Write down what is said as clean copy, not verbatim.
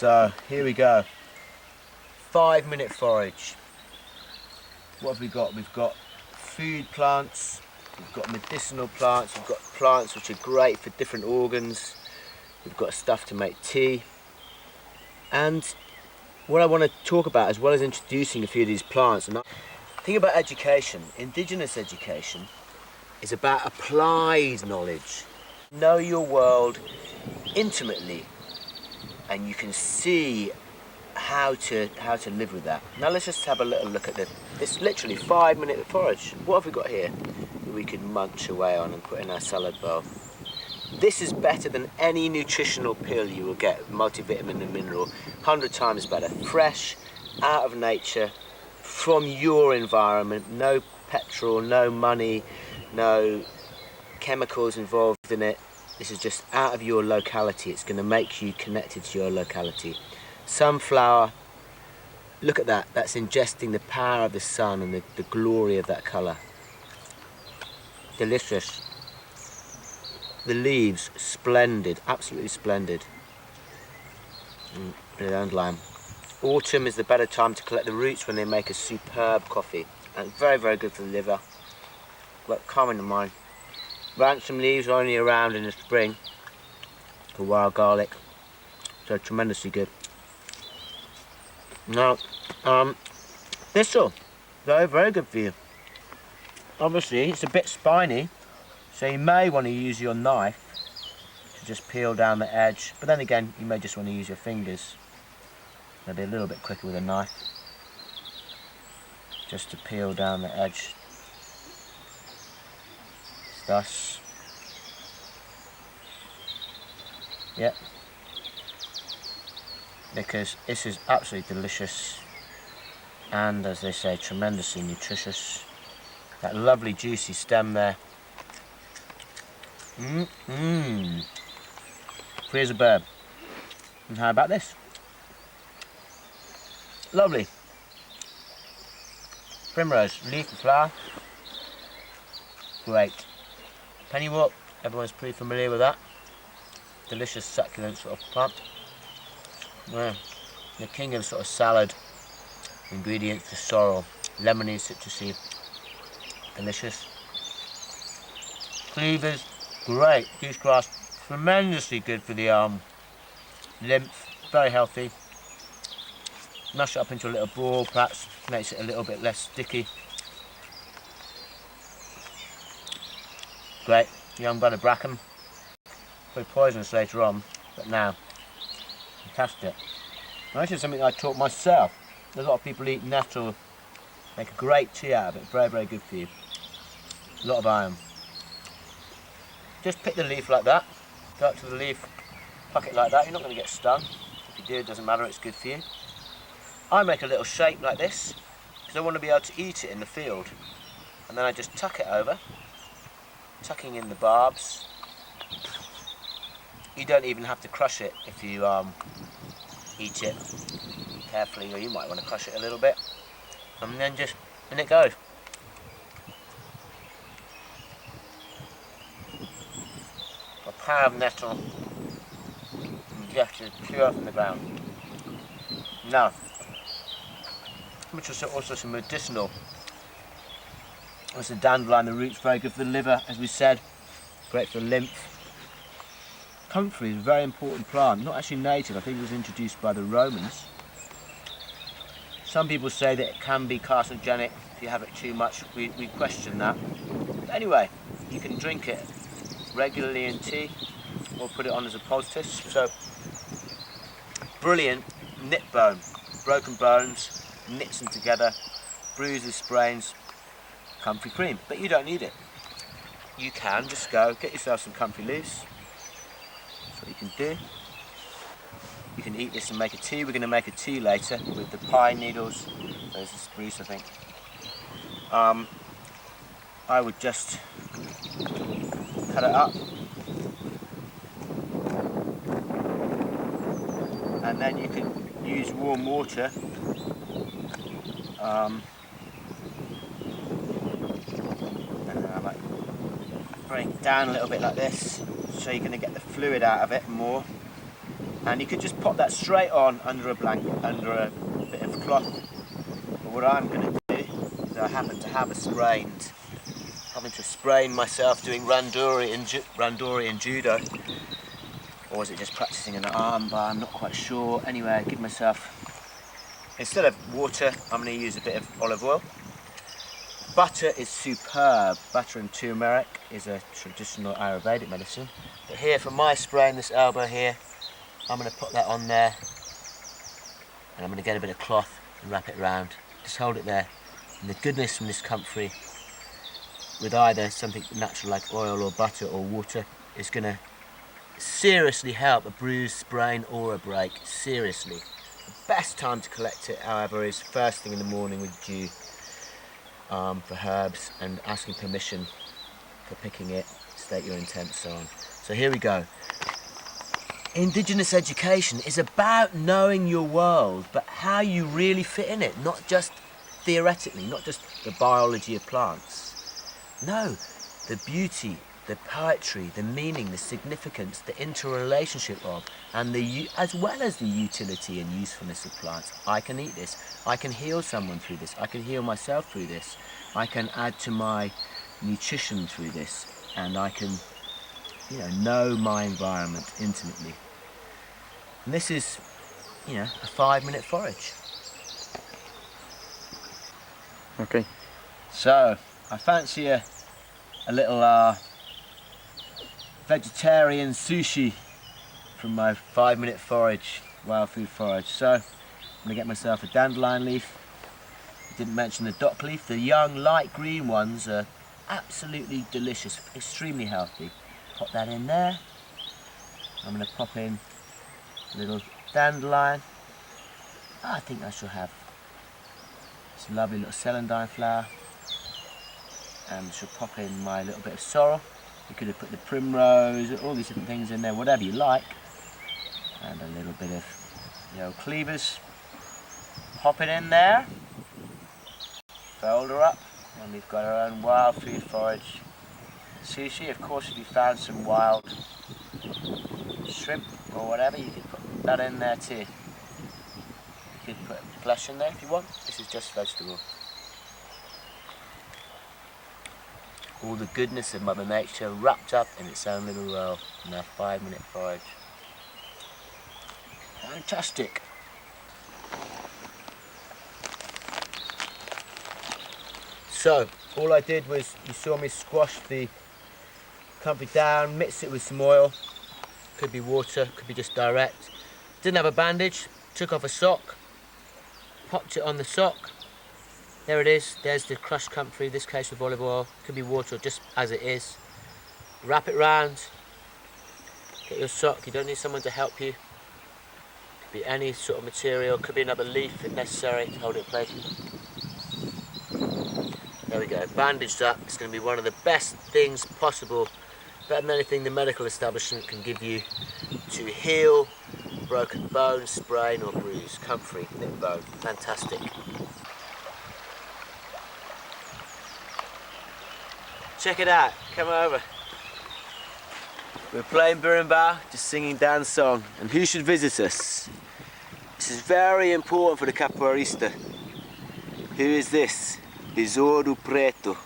So here we go. 5-minute forage. What have we got? We've got food plants, we've got medicinal plants, we've got plants which are great for different organs, we've got stuff to make tea. And what I want to talk about, as well as introducing a few of these plants, and think about education. Indigenous education is about applied knowledge. Know your world intimately, and you can see how to live with that. Now let's just have a little look at this literally 5-minute forage. What have we got here that we can munch away on and put in our salad bowl? This is better than any nutritional pill you will get, multivitamin and mineral, 100 times better. Fresh, out of nature, from your environment, no petrol, no money, no chemicals involved in it. This is just out of your locality. It's going to make you connected to your locality. Sunflower, look at that. That's ingesting the power of the sun and the glory of that colour. Delicious. The leaves, splendid, absolutely splendid. Dandelion. Autumn is the better time to collect the roots when they make a superb coffee. And very, very good for the liver. But calming the mind. Ransom leaves are only around in the spring for wild garlic. So tremendously good. Now, thistle, very, very good for you. Obviously, it's a bit spiny, so you may want to use your knife to just peel down the edge. But then again, you may just want to use your fingers. Maybe a little bit quicker with a knife, just to peel down the edge. Thus. Yep. Because this is absolutely delicious and, as they say, tremendously nutritious. That lovely juicy stem there. Free as a bird. And how about this? Lovely. Primrose, leaf and flower. Great. Pennywort, everyone's pretty familiar with that. Delicious succulent sort of plant. Yeah. The king of sort of salad ingredients for sorrel. Lemony, citrusy. Delicious. Cleavers, great. Goosegrass, tremendously good for the lymph. Very healthy. Mash it up into a little ball, perhaps makes it a little bit less sticky. Great. Young butter bracken. Pretty poisonous later on, but now, fantastic. Now, this is something I taught myself. A lot of people eat nettle, make a great tea out of it. Very, very good for you. A lot of iron. Just pick the leaf like that. Go up to the leaf, pluck it like that. You're not going to get stung. If you do, it doesn't matter, it's good for you. I make a little shape like this because I want to be able to eat it in the field. And then I just tuck it over, tucking in the barbs. You don't even have to crush it if you eat it carefully, or you might want to crush it a little bit. And then just, in it goes. A power of nettle, ingested pure from the ground. Now, which is also some medicinal. There's the dandelion, the roots, very good for the liver, as we said, great for the lymph. Comfrey is a very important plant, not actually native. I think it was introduced by the Romans. Some people say that it can be carcinogenic if you have it too much. We question that. But anyway, you can drink it regularly in tea or put it on as a poultice. So, brilliant knit bone, broken bones, knits them together, bruises, sprains, comfrey cream. But you don't need it. You can just go get yourself some comfrey leaves. That's what you can do. You can eat this and make a tea. We're going to make a tea later with the pine needles. There's the spruce, I think. I would just cut it up and then you can use warm water and then I might bring it down a little bit like this, so you're going to get the fluid out of it more. And you could just pop that straight on under a blanket, under a bit of cloth. But what I'm going to do is I happen to have having to sprain myself doing randori and judo. Or was it just practicing an arm bar? I'm not quite sure. Anyway, I give myself, instead of water, I'm going to use a bit of olive oil. Butter is superb. Butter and turmeric is a traditional Ayurvedic medicine. But here, for my sprain, this elbow here, I'm going to put that on there. And I'm going to get a bit of cloth and wrap it around. Just hold it there. And the goodness from this comfrey, with either something natural like oil or butter or water, is going to seriously help a bruise, sprain or a break. Seriously. The best time to collect it, however, is first thing in the morning with dew. For herbs and asking permission for picking it, state your intent, so on. So here we go. Indigenous education is about knowing your world, but how you really fit in it, not just theoretically, not just the biology of plants. No, the beauty, the poetry, the meaning, the significance, the interrelationship of, and as well as the utility and usefulness of plants. I can eat this. I can heal someone through this. I can heal myself through this. I can add to my nutrition through this, and I can, know my environment intimately. And this is, a 5-minute forage. Okay. So I fancy a little vegetarian sushi from my 5-minute forage, wild food forage. So I'm gonna get myself a dandelion leaf. I didn't mention the dock leaf. The young light green ones are absolutely delicious, extremely healthy. Pop that in there. I'm gonna pop in a little dandelion. I think I shall have some lovely little celandine flower. And shall pop in my little bit of sorrel. You could have put the primrose, all these different things in there, whatever you like. And a little bit of the old cleavers. Pop it in there. Fold her up. And we've got our own wild food forage sushi. Of course, if you found some wild shrimp or whatever, you could put that in there too. You could put flesh in there if you want. This is just vegetable. All the goodness of Mother Nature wrapped up in its own little roll in our 5-minute forage. Fantastic. So, all I did was, you saw me squash the comfrey down, mix it with some oil. Could be water, could be just direct. Didn't have a bandage, took off a sock, popped it on the sock. There it is, there's the crushed comfrey, this case with olive oil. Could be water just as it is. Wrap it round, get your sock, you don't need someone to help you. Could be any sort of material, could be another leaf if necessary to hold it in place. There we go, bandaged up. It's going to be one of the best things possible, better than anything the medical establishment can give you to heal broken bone, sprain or bruise. Comfrey, knit bone, fantastic. Check it out, come over. We're playing berimbau, just singing dance song. And who should visit us? This is very important for the capoeirista. Who is this? Besouro Preto.